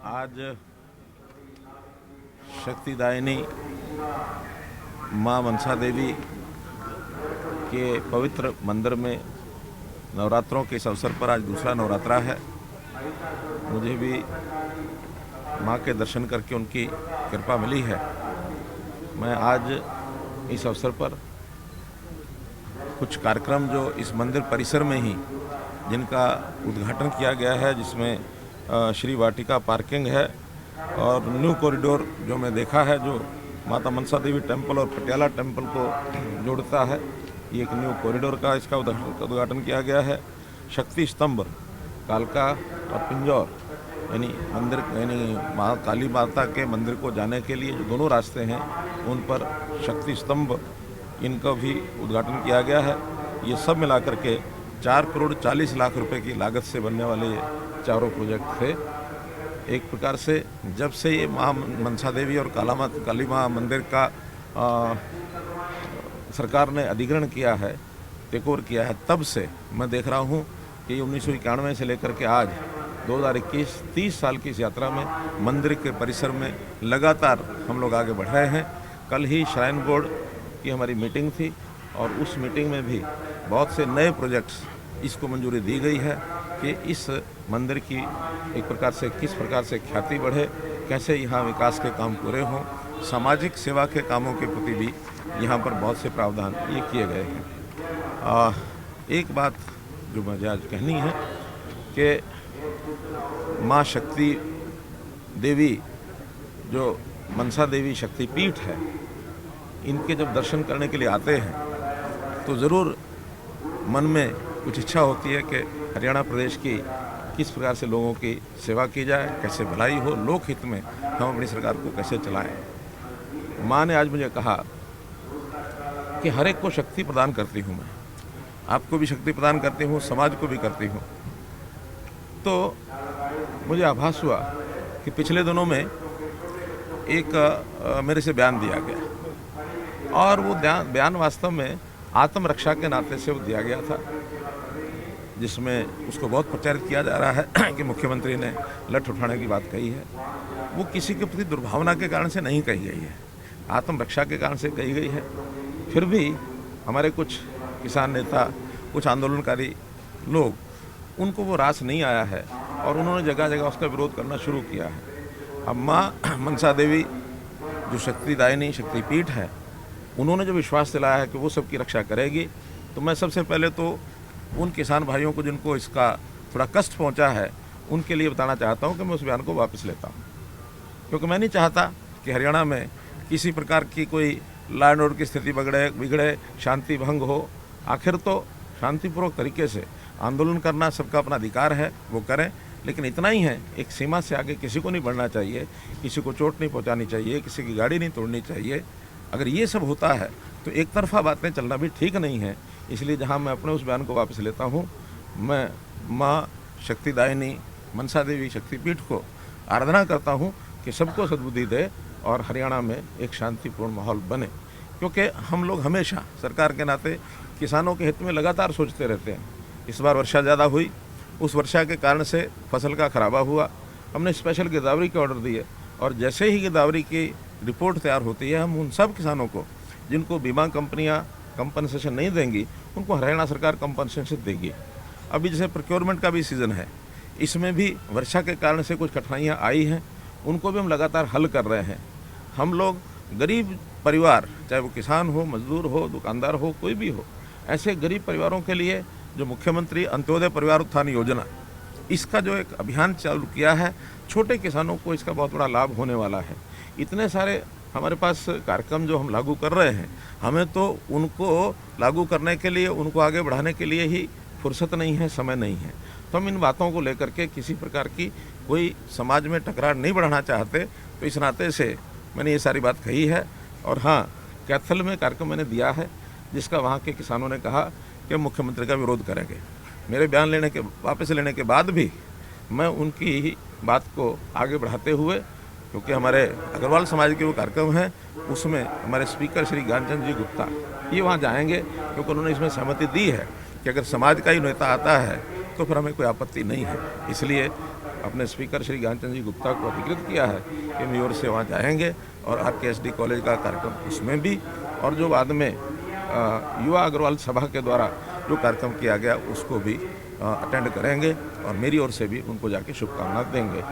आज शक्तिदायिनी माँ मनसा देवी के पवित्र मंदिर में नवरात्रों के इस अवसर पर आज दूसरा नवरात्रा है। मुझे भी माँ के दर्शन करके उनकी कृपा मिली है। मैं आज इस अवसर पर कुछ कार्यक्रम जो इस मंदिर परिसर में ही जिनका उद्घाटन किया गया है, जिसमें श्री वाटिका पार्किंग है और न्यू कॉरिडोर जो मैं देखा है, जो माता मनसा देवी टेम्पल और पटियाला टेम्पल को जोड़ता है, ये एक न्यू कॉरिडोर का इसका उद्घाटन किया गया है। शक्ति स्तंभ कालका और पिंजौर यानी माँ काली माता के मंदिर को जाने के लिए जो दोनों रास्ते हैं उन पर शक्ति स्तंभ इनका भी उद्घाटन किया गया है। ये सब मिलाकर के 4,40,00,000 रुपए की लागत से बनने वाले ये चारों प्रोजेक्ट थे। एक प्रकार से जब से ये माँ मनसा देवी और काली माँ मंदिर का सरकार ने अधिग्रहण किया है, टेकओवर किया है, तब से मैं देख रहा हूँ कि 1991 से लेकर के आज 2021 30 साल की इस यात्रा में मंदिर के परिसर में लगातार हम लोग आगे बढ़ रहे हैं। कल ही श्राइन बोर्ड की हमारी मीटिंग थी और उस मीटिंग में भी बहुत से नए प्रोजेक्ट्स इसको मंजूरी दी गई है कि इस मंदिर की एक प्रकार से किस प्रकार से ख्याति बढ़े, कैसे यहाँ विकास के काम पूरे हों, सामाजिक सेवा के कामों के प्रति भी यहाँ पर बहुत से प्रावधान ये किए गए हैं। एक बात जो मुझे आज कहनी है कि माँ शक्ति देवी जो मनसा देवी शक्तिपीठ है, इनके जब दर्शन करने के लिए आते हैं तो ज़रूर मन में कुछ इच्छा होती है कि हरियाणा प्रदेश की किस प्रकार से लोगों की सेवा की जाए, कैसे भलाई हो, लोक हित में हम अपनी सरकार को कैसे चलाएं। माँ ने आज मुझे कहा कि हर एक को शक्ति प्रदान करती हूँ, मैं आपको भी शक्ति प्रदान करती हूँ, समाज को भी करती हूँ। तो मुझे आभास हुआ कि पिछले दिनों में एक मेरे से बयान दिया गया और वो बयान वास्तव में आत्मरक्षा के नाते से वो दिया गया था, जिसमें उसको बहुत प्रचारित किया जा रहा है कि मुख्यमंत्री ने लठ उठाने की बात कही है। वो किसी के प्रति दुर्भावना के कारण से नहीं कही गई है, आत्मरक्षा के कारण से कही गई है। फिर भी हमारे कुछ किसान नेता, कुछ आंदोलनकारी लोग, उनको वो रास नहीं आया है और उन्होंने जगह जगह उसका विरोध करना शुरू किया है। अब माँ मनसा देवी जो शक्तिदायिनी शक्तिपीठ है, उन्होंने जो विश्वास दिलाया है कि वो सबकी रक्षा करेगी, तो मैं सबसे पहले तो उन किसान भाइयों को जिनको इसका थोड़ा कष्ट पहुंचा है, उनके लिए बताना चाहता हूं कि मैं उस बयान को वापस लेता हूं, क्योंकि मैं नहीं चाहता कि हरियाणा में किसी प्रकार की कोई लॉ एंड ऑर्डर की स्थिति बिगड़े, शांति भंग हो। आखिर तो शांतिपूर्वक तरीके से आंदोलन करना सबका अपना अधिकार है, वो करें, लेकिन इतना ही है, एक सीमा से आगे किसी को नहीं बढ़ना चाहिए, किसी को चोट नहीं पहुँचानी चाहिए, किसी की गाड़ी नहीं तोड़नी चाहिए। अगर ये सब होता है तो एक तरफा बातें चलना भी ठीक नहीं है। इसलिए जहां मैं अपने उस बयान को वापस लेता हूं, मैं माँ शक्तिदायिनी मनसा देवी शक्तिपीठ को आराधना करता हूं कि सबको सद्बुद्धि दे और हरियाणा में एक शांतिपूर्ण माहौल बने, क्योंकि हम लोग हमेशा सरकार के नाते किसानों के हित में लगातार सोचते रहते हैं। इस बार वर्षा ज़्यादा हुई, उस वर्षा के कारण से फसल का खराबा हुआ, हमने स्पेशल गिरदावरी के ऑर्डर दिए और जैसे ही गिरदावरी की रिपोर्ट तैयार होती है, हम उन सब किसानों को जिनको बीमा कंपनियां कंपनसेशन नहीं देंगी, उनको हरियाणा सरकार कंपनसेशन देगी। अभी जैसे प्रोक्योरमेंट का भी सीज़न है, इसमें भी वर्षा के कारण से कुछ कठिनाइयां आई हैं, उनको भी हम लगातार हल कर रहे हैं। हम लोग गरीब परिवार, चाहे वो किसान हो, मजदूर हो, दुकानदार हो, कोई भी हो, ऐसे गरीब परिवारों के लिए जो मुख्यमंत्री अंत्योदय परिवार उत्थान योजना, इसका जो एक अभियान चालू किया है, छोटे किसानों को इसका बहुत बड़ा लाभ होने वाला है। इतने सारे हमारे पास कार्यक्रम जो हम लागू कर रहे हैं, हमें तो उनको लागू करने के लिए, उनको आगे बढ़ाने के लिए ही फुर्सत नहीं है, समय नहीं है। तो हम इन बातों को लेकर के किसी प्रकार की कोई समाज में टकरार नहीं बढ़ाना चाहते, तो इस नाते से मैंने ये सारी बात कही है। और हाँ, कैथल में कार्यक्रम मैंने दिया है, जिसका वहाँ के किसानों ने कहा कि मुख्यमंत्री का विरोध करेंगे। मेरे बयान वापस लेने के बाद भी मैं उनकी ही बात को आगे बढ़ाते हुए, क्योंकि हमारे अग्रवाल समाज के वो कार्यक्रम हैं, उसमें हमारे स्पीकर श्री ज्ञानचंद जी गुप्ता ये वहाँ जाएंगे, क्योंकि उन्होंने इसमें सहमति दी है कि अगर समाज का ही नेता आता है तो फिर हमें कोई आपत्ति नहीं है। इसलिए अपने स्पीकर श्री ज्ञानचंद जी गुप्ता को अधिकृत किया है कि मेरी ओर से वहाँ जाएंगे और RKSD कॉलेज का कार्यक्रम उसमें भी, और जो बाद में युवा अग्रवाल सभा के द्वारा जो कार्यक्रम किया गया उसको भी अटेंड करेंगे और मेरी ओर से भी उनको जाके शुभकामना देंगे।